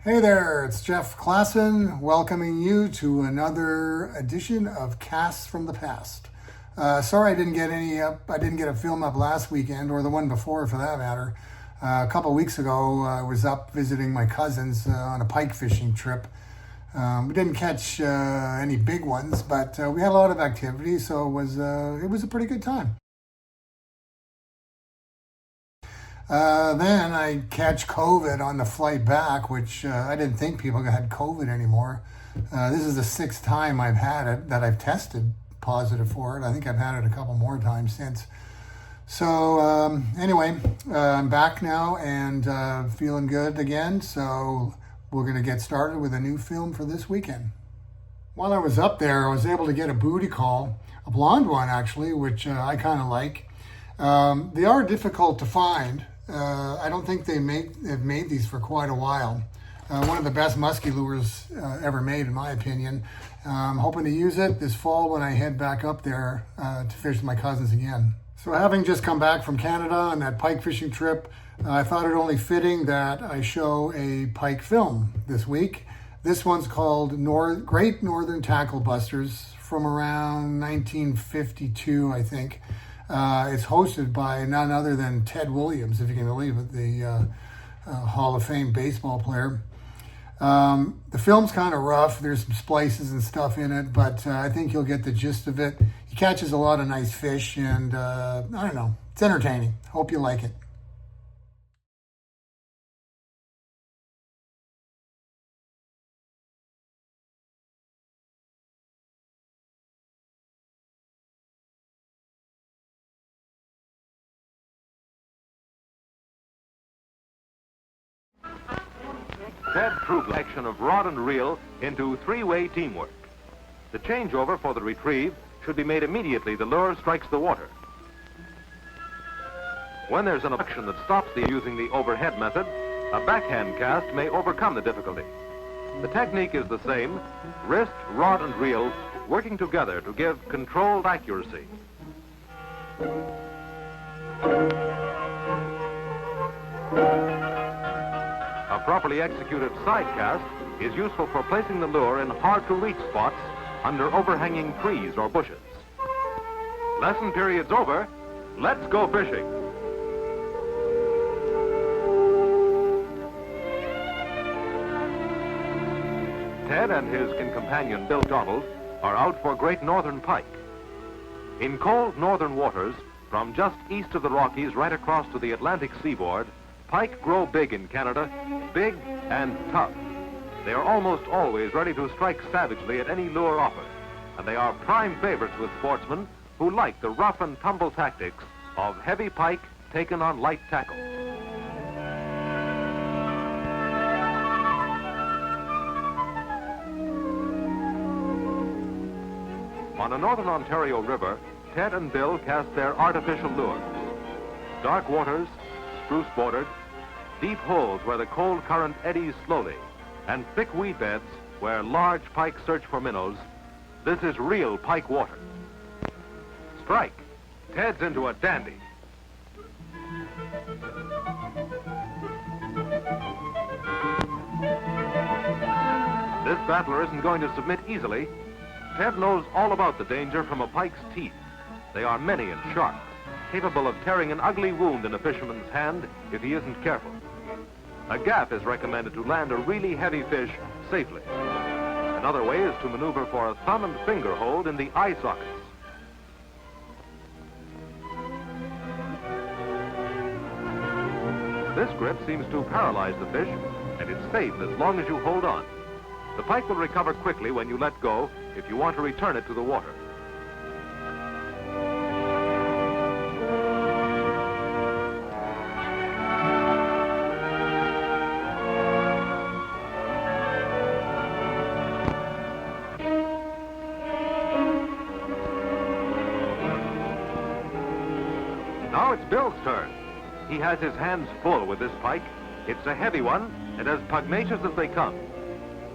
Hey there, it's Jeff Klassen welcoming you to another edition of Casts from the Past. Sorry I didn't get any up. I didn't get a film up last weekend, or the one before for that matter. A couple weeks ago, I was up visiting my cousins on a pike fishing trip. We didn't catch any big ones, but we had a lot of activity, so it was a pretty good time. Then I catch COVID on the flight back, which I didn't think people had COVID anymore. This is the sixth time I've had it that I've tested positive for it. I think I've had it a couple more times since. So anyway, I'm back now and feeling good again. So we're going to get started with a new film for this weekend. While I was up there, I was able to get a booty call, a blonde one actually, which I kind of like. They are difficult to find. I don't think they've made these for quite a while. One of the best musky lures ever made, in my opinion. I'm hoping to use it this fall when I head back up there to fish with my cousins again. So having just come back from Canada on that pike fishing trip, I thought it only fitting that I show a pike film this week. This one's called Great Northern Tackle Busters from around 1952, I think. It's hosted by none other than Ted Williams, if you can believe it, the Hall of Fame baseball player. The film's kind of rough. There's some splices and stuff in it, but I think you'll get the gist of it. He catches a lot of nice fish, and I don't know, it's entertaining. Hope you like it. Ted proved action of rod and reel into three-way teamwork. The changeover for the retrieve should be made immediately the lure strikes the water. When there's an obstruction that stops the using the overhead method, a backhand cast may overcome the difficulty. The technique is the same, wrist, rod, and reel working together to give controlled accuracy. A properly executed side cast is useful for placing the lure in hard-to-reach spots under overhanging trees or bushes. Lesson period's over. Let's go fishing. Ted and his companion Bill Donald are out for Great Northern Pike. In cold northern waters, from just east of the Rockies right across to the Atlantic seaboard, pike grow big in Canada, big and tough. They are almost always ready to strike savagely at any lure offered, and they are prime favorites with sportsmen who like the rough and tumble tactics of heavy pike taken on light tackle. On a northern Ontario river, Ted and Bill cast their artificial lures. Dark waters, spruce bordered, deep holes where the cold current eddies slowly, and thick weed beds where large pike search for minnows. This is real pike water. Strike. Ted's into a dandy. This battler isn't going to submit easily. Ted knows all about the danger from a pike's teeth. They are many and sharp, capable of tearing an ugly wound in a fisherman's hand if he isn't careful. A gaff is recommended to land a really heavy fish safely. Another way is to maneuver for a thumb and finger hold in the eye sockets. This grip seems to paralyze the fish, and it's safe as long as you hold on. The pike will recover quickly when you let go if you want to return it to the water. Now it's Bill's turn. He has his hands full with this pike. It's a heavy one and as pugnacious as they come.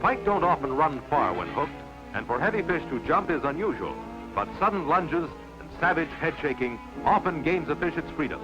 Pike don't often run far when hooked, and for heavy fish to jump is unusual, but sudden lunges and savage head shaking often gains a fish its freedom.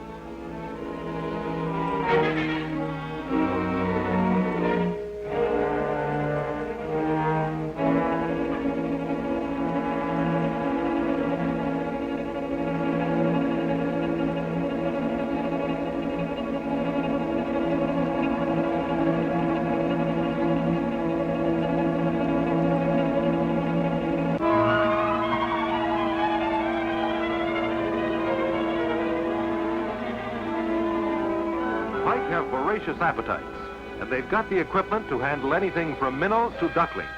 Pike have voracious appetites, and they've got the equipment to handle anything from minnows to ducklings.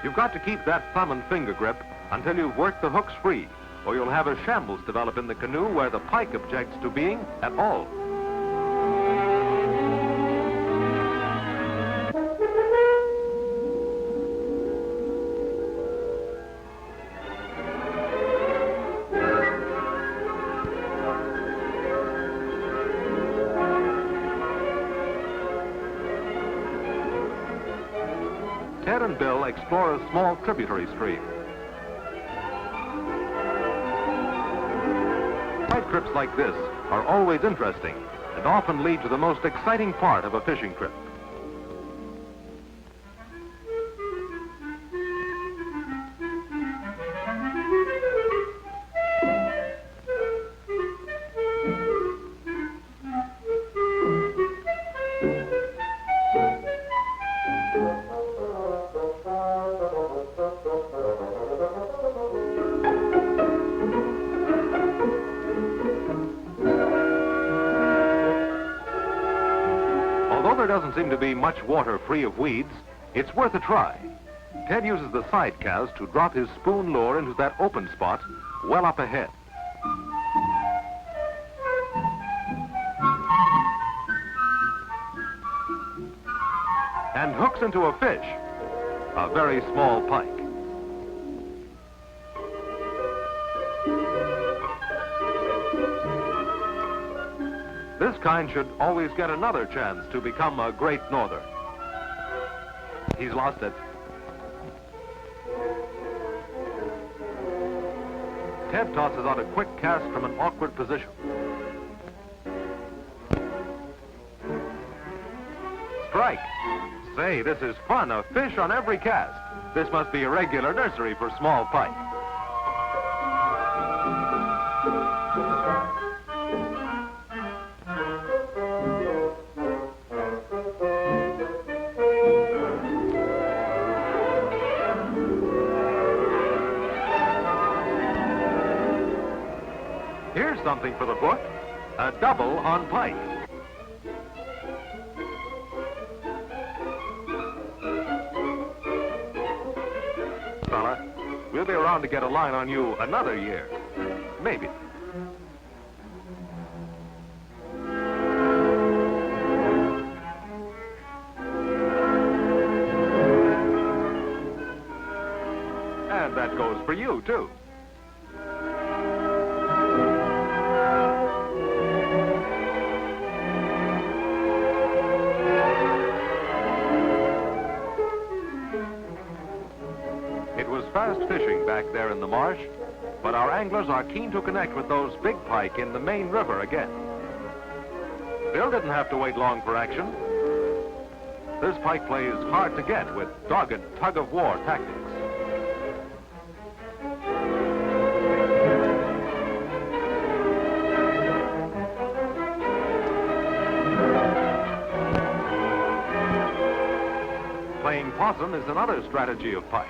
You've got to keep that thumb and finger grip until you've worked the hooks free, or you'll have a shambles develop in the canoe where the pike objects to being at all. Ted and Bill explore a small tributary stream. Pike trips like this are always interesting and often lead to the most exciting part of a fishing trip. Although there doesn't seem to be much water free of weeds, it's worth a try. Ted uses the side cast to drop his spoon lure into that open spot well up ahead. And hooks into a fish, a very small pike. This kind should always get another chance to become a great northern. He's lost it. Ted tosses out a quick cast from an awkward position. Strike. Say, this is fun, a fish on every cast. This must be a regular nursery for small pike. Here's something for the book, a double on pike. Fella, we'll be around to get a line on you another year. Maybe. And that goes for you, too. It was fast fishing back there in the marsh, but our anglers are keen to connect with those big pike in the main river again. Bill didn't have to wait long for action. This pike play is hard to get with dogged tug-of-war tactics. Playing possum is another strategy of pike.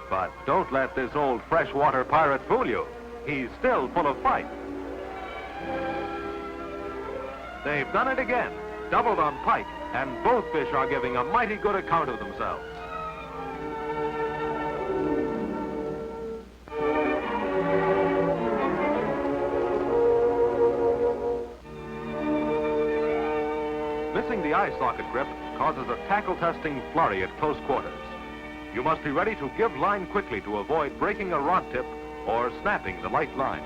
But don't let this old freshwater pirate fool you. He's still full of fight. They've done it again, doubled on pike, and both fish are giving a mighty good account of themselves. Missing the eye socket grip causes a tackle-testing flurry at close quarters. You must be ready to give line quickly to avoid breaking a rod tip or snapping the light line.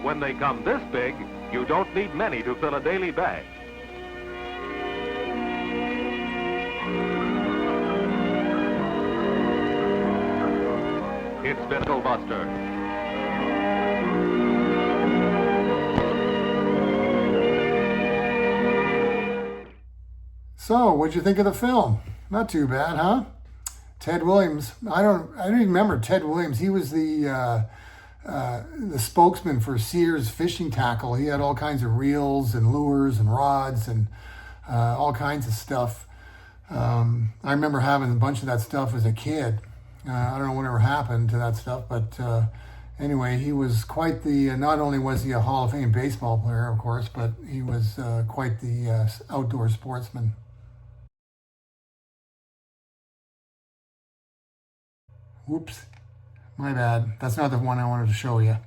When they come this big, you don't need many to fill a daily bag. It's Bickle Buster. So, what'd you think of the film? Not too bad, huh? Ted Williams. I don't even remember Ted Williams. He was the spokesman for Sears Fishing Tackle. He had all kinds of reels and lures and rods and all kinds of stuff. I remember having a bunch of that stuff as a kid. I don't know whatever happened to that stuff, but anyway, he was quite the, not only was he a Hall of Fame baseball player, of course, but he was quite the outdoor sportsman. Whoops, my bad. That's not the one I wanted to show you.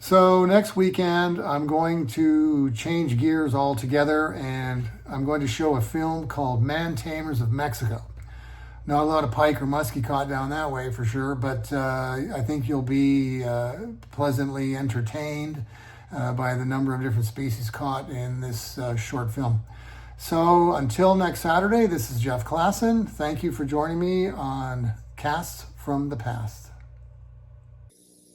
So next weekend, I'm going to change gears altogether, and I'm going to show a film called Man Tamers of Mexico. Not a lot of pike or muskie caught down that way for sure, but I think you'll be pleasantly entertained by the number of different species caught in this short film. So until next Saturday, this is Jeff Klassen. Thank you for joining me on Casts from the Past.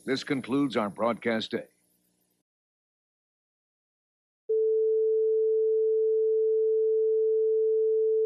This concludes our broadcast day.